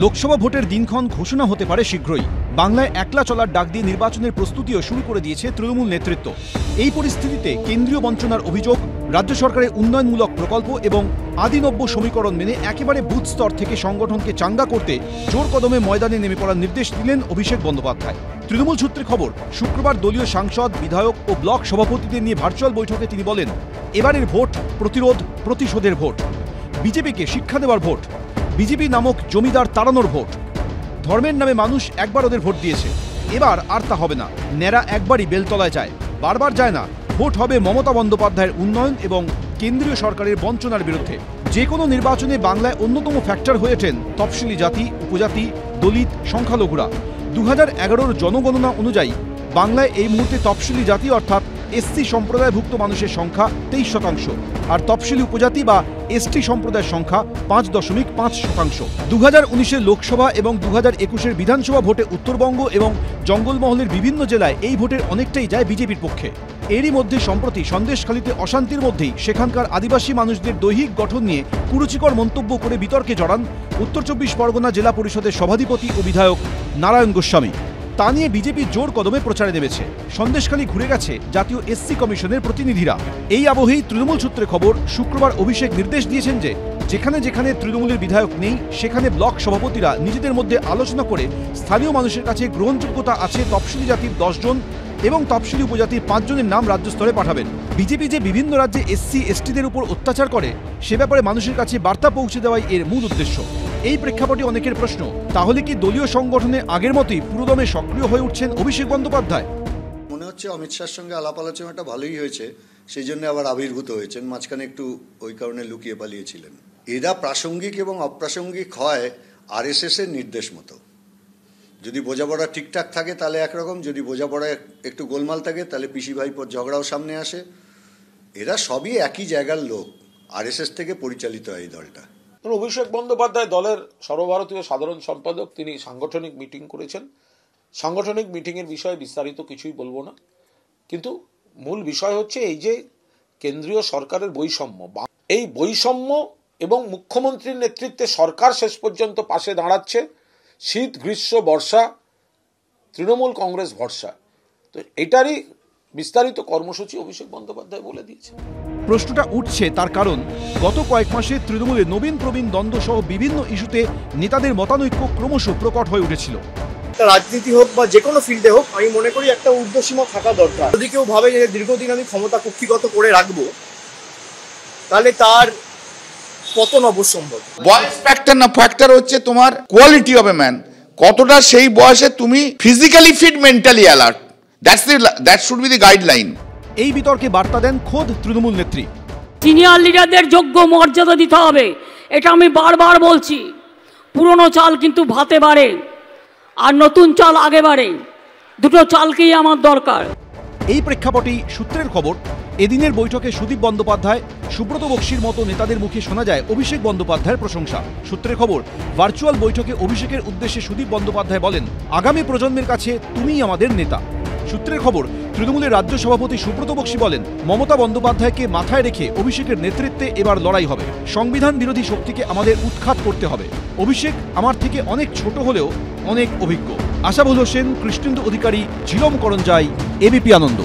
লোকসভা ভোটের দিনক্ষণ ঘোষণা হতে পারে শীঘ্রই। বাংলায় একলা চলার ডাক দিয়ে নির্বাচনের প্রস্তুতিও শুরু করে দিয়েছে তৃণমূল নেতৃত্ব। এই পরিস্থিতিতে কেন্দ্রীয় বঞ্চনার অভিযোগ, রাজ্য সরকারের উন্নয়নমূলক প্রকল্প এবং আদিনব্য সমীকরণ মেনে একেবারে বুথ স্তর থেকে সংগঠনকে চাঙ্গা করতে জোর কদমে ময়দানে নেমে পড়ার নির্দেশ দিলেন অভিষেক বন্দ্যোপাধ্যায়। তৃণমূল সূত্রে খবর, শুক্রবার দলীয় সাংসদ, বিধায়ক ও ব্লক সভাপতিদের নিয়ে ভার্চুয়াল বৈঠকে তিনি বলেন, এবারের ভোট প্রতিরোধ প্রতিশোধের ভোট, বিজেপিকে শিক্ষা দেওয়ার ভোট, বিজেপি নামক জমিদার তাড়ানোর ভোট। ধর্মের নামে মানুষ একবার ওদের ভোট দিয়েছে, এবার আর তা হবে না। ন্যাড়া একবারই বেলতলায় যায়, বারবার যায় না। ভোট হবে মমতা বন্দ্যোপাধ্যায়ের উন্নয়ন এবং কেন্দ্রীয় সরকারের বঞ্চনার বিরুদ্ধে। যে কোনো নির্বাচনে বাংলায় অন্যতম ফ্যাক্টর হয়েছেন তফসিলি জাতি, উপজাতি, দলিত, সংখ্যালঘুরা। 2011 জনগণনা অনুযায়ী বাংলায় এই মুহূর্তে তফসিলি জাতি অর্থাৎ এসসি সম্প্রদায়ভুক্ত মানুষের সংখ্যা 23%, আর তফসিলি উপজাতি বা এসটি সম্প্রদায়ের সংখ্যা 5.5%। 2019-এর লোকসভা এবং 2021-এর বিধানসভা ভোটে উত্তরবঙ্গ এবং জঙ্গলমহলের বিভিন্ন জেলায় এই ভোটের অনেকটাই যায় বিজেপির পক্ষে। এরই মধ্যে সম্প্রতি সন্দেশখালীতে অশান্তির মধ্যেই সেখানকার আদিবাসী মানুষদের দৈহিক গঠন নিয়ে কুরুচিকর মন্তব্য করে বিতর্কে জড়ান উত্তর 24 পরগনা জেলা পরিষদের সভাধিপতি ও বিধায়ক নারায়ণ গোস্বামী। তা নিয়ে বিজেপি জোর কদমে প্রচারে নেমেছে। সন্দেশখালী ঘুরে গেছে জাতীয় এসসি কমিশনের প্রতিনিধিরা। এই আবহেই তৃণমূল সূত্রে খবর, শুক্রবার অভিষেক নির্দেশ দিয়েছেন যে যেখানে যেখানে তৃণমূলের বিধায়ক নেই সেখানে ব্লক সভাপতিরা নিজেদের মধ্যে আলোচনা করে স্থানীয় মানুষের কাছে গ্রহণযোগ্যতা আছে তফসিলি জাতির 10 জন এবং তফসিলি উপজাতির 5 জনের নাম রাজ্য স্তরে পাঠাবেন। বিজেপি যে বিভিন্ন রাজ্যে এসসি এসটিদের উপর অত্যাচার করে সে ব্যাপারে মানুষের কাছে বার্তা পৌঁছে দেওয়াই এর মূল উদ্দেশ্য। এই প্রেক্ষাপটে অনেকের প্রশ্ন, তাহলে কি দলীয় সংগঠনে আগের মতোই পুরোদমে সক্রিয় হয়ে উঠছেন অভিষেক বন্দ্যোপাধ্যায়? মনে হচ্ছে অমিত শাহর সঙ্গে আলাপ আলোচনাটা ভালোই হয়েছে, সেই জন্য আবার আবির্ভূত হয়েছেন। মাঝখানে একটু ওই কারণে লুকিয়ে পালিয়েছিলেন। এরা প্রাসঙ্গিক এবং অপ্রাসঙ্গিক হয় আরএসএস এর নির্দেশ মতো। যদি বোঝাপড়া ঠিকঠাক থাকে তাহলে একরকম, যদি বোঝাপড়া একটু গোলমাল থাকে তাহলে পিসি ভাইপোর ঝগড়াও সামনে আসে। এরা সবই একই জায়গার লোক, আরএসএস থেকে পরিচালিত হয় এই দলটা। অভিষেক বন্দ্যোপাধ্যায় দলের সর্বভারতীয় সাধারণ সম্পাদক, তিনি সাংগঠনিক মিটিং করেছেন। সাংগঠনিক মিটিংয়ের বিষয়ে বিস্তারিত কিছুই বলবো না, কিন্তু মূল বিষয় হচ্ছে এই যে কেন্দ্রীয় সরকারের বৈষম্য, এই বৈষম্য এবং মুখ্যমন্ত্রীর নেতৃত্বে সরকার শেষ পর্যন্ত পাশে দাঁড়াচ্ছে। শীত, গ্রীষ্ম, বর্ষা তৃণমূল কংগ্রেস ভরসা। তো এটারই বিস্তারিত কর্মসূচি অভিষেক বন্দ্যোপাধ্যায় বলে দিয়েছে। প্রশ্নটা উঠছে তার কারণ, গত কয়েক মাসে তৃণমূলে নবীন প্রবীণ দ্বন্দ্ব সহ বিভিন্ন ইস্যুতে নেতাদের মতানৈক্য ক্রমশ প্রকট হয়ে উঠেছিল। রাজনীতি হোক বা যে কোনো ফিল্ডে হোক, আমি মনে করি একটা ঊর্ধ্বসীমা থাকা দরকার। যদি কেউ ভাবে যে দীর্ঘদিন আমি ক্ষমতা কক্ষিগত করে রাখবো, তাহলে তার পতন অবশ্যম্ভাবী। বয়স ফ্যাক্টর না, ফ্যাক্টর হচ্ছে তোমার কোয়ালিটি অফ এ ম্যান। কতটা সেই বয়সে তুমি physically fit, mentally alert. That should be the guideline. এই বিতর্কে বার্তা দেন খোদ তৃণমূল নেত্রী। সিনিয়র লিডারদের যোগ্য মর্যাদা দিতে হবে, এটা আমি বারবার বলছি। পুরনো চাল কিন্তু ভাতে বাড়ে, আর নতুন চাল আগে বাড়ে। দুটো চালকেই আমার দরকার। এই প্রেক্ষাপটেই সূত্রের খবর, এদিনের বৈঠকে সুদীপ বন্দ্যোপাধ্যায়, সুব্রত বক্সির মতো নেতাদের মুখে শোনা যায় অভিষেক বন্দ্যোপাধ্যায়ের প্রশংসা। সূত্রের খবর, ভার্চুয়াল বৈঠকে অভিষেকের উদ্দেশ্যে সুদীপ বন্দ্যোপাধ্যায় বলেন, আগামী প্রজন্মের কাছে তুমিই আমাদের নেতা। সূত্রের খবর, তৃণমূলের রাজ্য সভাপতি সুব্রত বক্সি বলেন, মমতা বন্দ্যোপাধ্যায়কে মাথায় রেখে অভিষেকের নেতৃত্বে এবার লড়াই হবে। সংবিধান বিরোধী শক্তিকে আমাদের উৎখাত করতে হবে। অভিষেক আমার থেকে অনেক ছোট হলেও অনেক অভিজ্ঞ। আশাবুল হোসেন, কৃষ্ণেন্দু অধিকারী, ঝিলম করঞ্জাই, এবিপি আনন্দ।